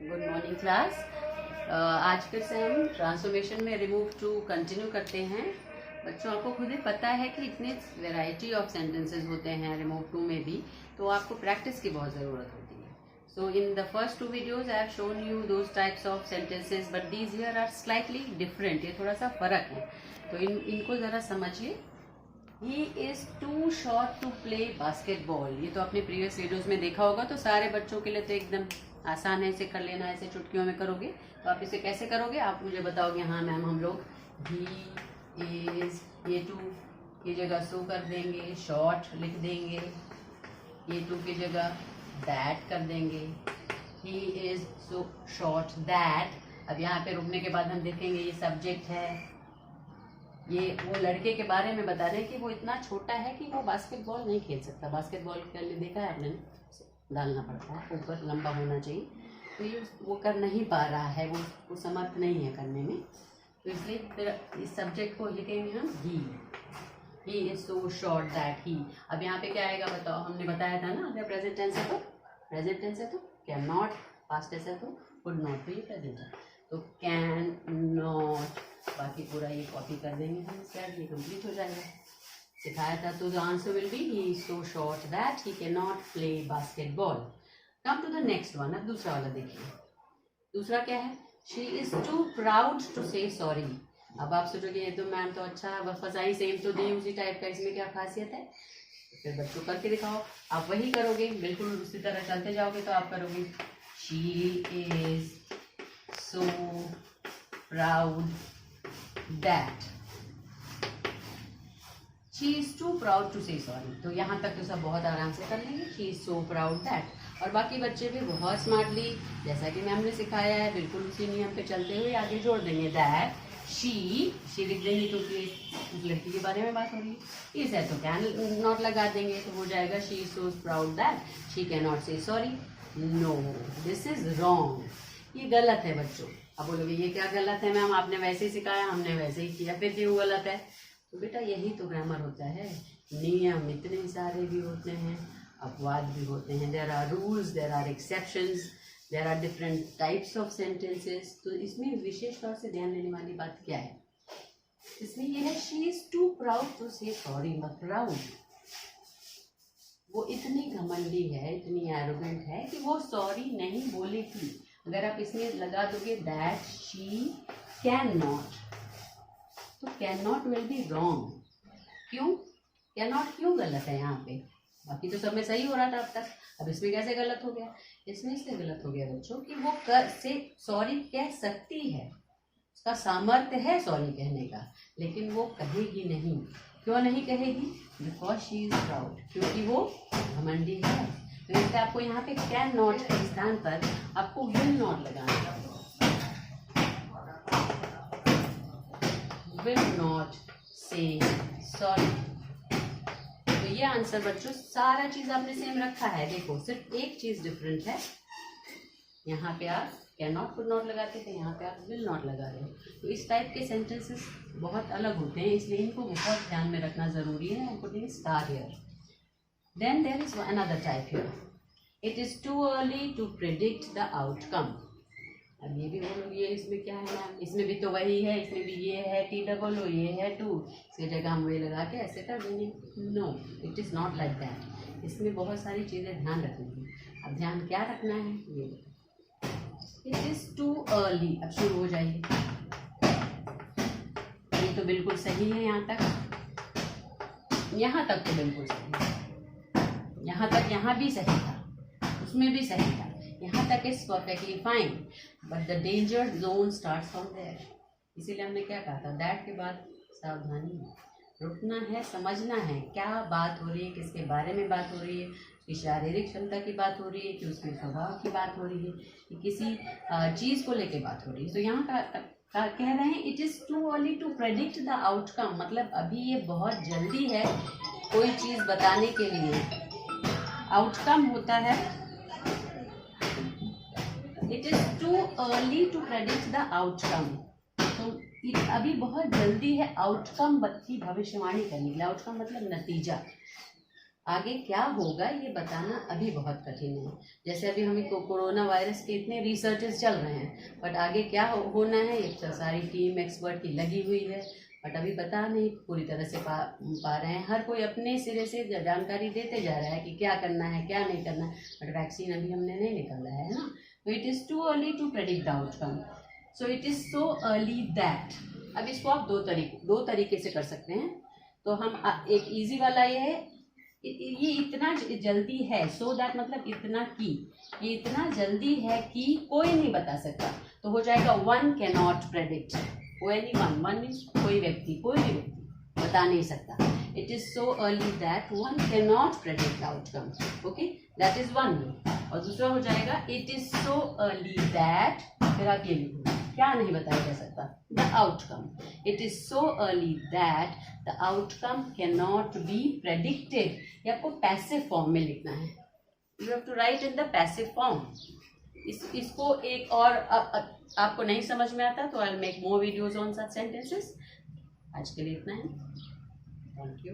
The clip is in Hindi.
Good morning class. आज फिर से हम ट्रांसफॉर्मेशन में रिमूव टू कंटिन्यू करते हैं। बच्चों, आपको खुद ही पता है कि इतने वैरायटी ऑफ सेंटेंसेस होते हैं रिमूव टू में भी, तो आपको प्रैक्टिस की बहुत ज़रूरत होती है। So in the first two videos I have shown you those types of sentences, but these here are slightly different. ये थोड़ा सा फ़र्क है, तो इनको ज़रा समझिए। He is too short to play basketball। ये तो आपने प्रीवियस वीडियोस में देखा होगा, तो सारे बच्चों के लिए तो एकदम आसान है, इसे कर लेना। ऐसे चुटकियों में करोगे तो आप इसे कैसे करोगे, आप मुझे बताओगे। हाँ मैम, हम लोग he is, ये टू की जगह सो कर देंगे, शॉर्ट लिख देंगे। ये टू की जगह दैट कर देंगे। he is so short that। अब यहाँ पे रुकने के बाद हम देखेंगे ये सब्जेक्ट है। ये वो लड़के के बारे में बता रहे हैं कि वो इतना छोटा है कि वो बास्केटबॉल नहीं खेल सकता। बास्केटबॉल के लिए देखा है आपने, डालना पड़ता है, ऊपर लंबा होना चाहिए, तो ये वो कर नहीं पा रहा है, वो समर्थ नहीं है करने में। तो इसलिए फिर इस सब्जेक्ट को लिखेंगे हम ही इज सो शॉर्ट दैट ही। अब यहाँ पे क्या आएगा बताओ, हमने बताया था ना, अगर प्रेजेंट टेंस है तो कैन नॉट, पास्ट टेंस है तो वुड नॉट, तो ये प्रेजेंट है तो कैन नॉट। बाकी पूरा ये कॉपी कर देंगे हम, इसके बाद ये कंप्लीट हो जाएगा। सिखाया था, तो the answer will be he is so short that he can not play basketball. Come to the next one. अब दूसरा वाला देखिए। दूसरा क्या है, she is too proud to say sorry. अब आप सोचोगे ये तो मैम तो अच्छा फसाई, सेम तो दी उसी टाइप का, इसमें क्या खासियत है? तो फिर बच्चों करके दिखाओ। आप वही करोगे, बिल्कुल उसी तरह चलते जाओगे तो आप करोगे she is so proud that she is too proud to say sorry। तो यहाँ तक तो सब बहुत आराम से कर लेंगे, she is so proud that। और बाकी बच्चे भी बहुत स्मार्टली, जैसा कि मैम ने सिखाया है, बिल्कुल उसी नियम पे चलते हुए आगे जोड़ देंगे that she लिख देंगे क्योंकि उस लड़की के बारे में बात हो रही है। इस है तो कैन नॉट लगा देंगे, तो हो जाएगा she is so proud that she cannot say sorry। no, this is wrong। ये गलत है बच्चों। अब बोलोगे ये क्या गलत है मैम, आपने वैसे ही सिखाया, हमने वैसे ही किया, फिर क्यों गलत है? तो बेटा यही तो ग्रामर होता है। नियम इतने सारे भी होते हैं, अपवाद भी होते हैं। There are rules, there are exceptions, there are different types of sentences. तो इसमें विशेष तौर से ध्यान देने वाली बात क्या है, इसमें ये है she is too proud to say sorry. Proud, वो इतनी घमंडी है, इतनी एरोगेंट है कि वो सॉरी नहीं बोलेगी। अगर आप इसमें लगा दोगे दैट शी कैन नॉट, तो can not will be wrong. क्यों कैन नॉट क्यों गलत है यहाँ पे? बाकी तो सब में सही हो रहा था अब तक, अब इसमें कैसे गलत हो गया? इसमें इसलिए गलत हो गया बच्चों कि वो से सॉरी कह सकती है, उसका सामर्थ्य है सॉरी कहने का, लेकिन वो कहेगी नहीं। क्यों नहीं कहेगी? बिकॉज शी इज प्राउड, क्योंकि वो घमंडी है। तो इसलिए आपको यहाँ पे कैन नॉट के स्थान पर आपको विल नॉट लगाना है। विल नॉट से सॉरी। तो ये आंसर बच्चों, सारा चीज आपने सेम रखा है। देखो सिर्फ एक चीज डिफरेंट है, यहाँ पे आप कैन नॉट कुड नॉट लगाते थे, यहाँ पे आप विल नॉट लगा रहे हो। तो इस टाइप के सेंटेंसेस बहुत अलग होते हैं, इसलिए इनको बहुत ध्यान में रखना जरूरी है। Putting star here. Then there is another type here. It is too early to predict the outcome। अब ये भी बोलो ये इसमें क्या है मैम, इसमें भी तो वही है, इसमें भी ये है टी डबल ओ, ये है टू, इसकी जगह हम वे लगा के ऐसे कर देंगे। No, it is not like that. इसमें बहुत सारी चीज़ें ध्यान रखनी है। अब ध्यान क्या रखना है, ये इट इज़ टू अर्ली। अब शुरू हो जाइए। ये तो बिल्कुल सही है, यहाँ तक तो बिल्कुल सही है। यहाँ तक यहाँ भी सही था, उसमें भी सही था, यहाँ तक is perfectly fine, but the danger zone starts from there. इसीलिए हमने क्या कहा था, दैट के बाद सावधानी, रुकना है, समझना है क्या बात हो रही है, किसके बारे में बात हो रही है, उसकी शारीरिक क्षमता की बात हो रही है कि उसके स्वभाव की बात हो रही है कि किसी चीज़ को लेके बात हो रही है। तो यहाँ का कह रहे हैं it is too early to predict the outcome, मतलब अभी ये बहुत जल्दी है कोई चीज़ बताने के लिए। आउटकम होता है it is too early to predict the outcome. तो अभी बहुत जल्दी है आउटकम की भविष्यवाणी करने के लिए। आउटकम मतलब नतीजा। आगे क्या होगा ये बताना अभी बहुत कठिन है। जैसे अभी हमें कोरोना वायरस के इतने रिसर्चेस चल रहे हैं, बट आगे क्या होना है ये सारी टीम एक्सपर्ट की लगी हुई है, बट अभी पता नहीं पूरी तरह से पा रहे हैं। हर कोई अपने सिरे से जानकारी देते जा रहा है कि क्या करना है क्या नहीं करना है, बट वैक्सीन अभी हमने नहीं निकाला है ना। तो it is too early to predict the outcome, so it is so early that. अब इसको आप दो तरीके से कर सकते हैं। तो हम एक इजी वाला ये है, ये इतना जल्दी है, सो दैट मतलब इतना कि, ये इतना जल्दी है कि कोई नहीं बता सकता, तो हो जाएगा one can not predict, one means कोई भी व्यक्ति बता नहीं सकता। It is so early that one can not predict the outcome, okay, that is one. और दूसरा हो जाएगा it is so early that, फिर आप ये लिखो क्या नहीं बताया जा सकता, the outcome. It is so early that the outcome can not be predicted. ये आपको पैसिव फॉर्म में लिखना है, you have to write in the passive form. इसको एक और आपको नहीं समझ में आता तो I will make more videos on such sentences. आज के लिए इतना है, थैंक यू।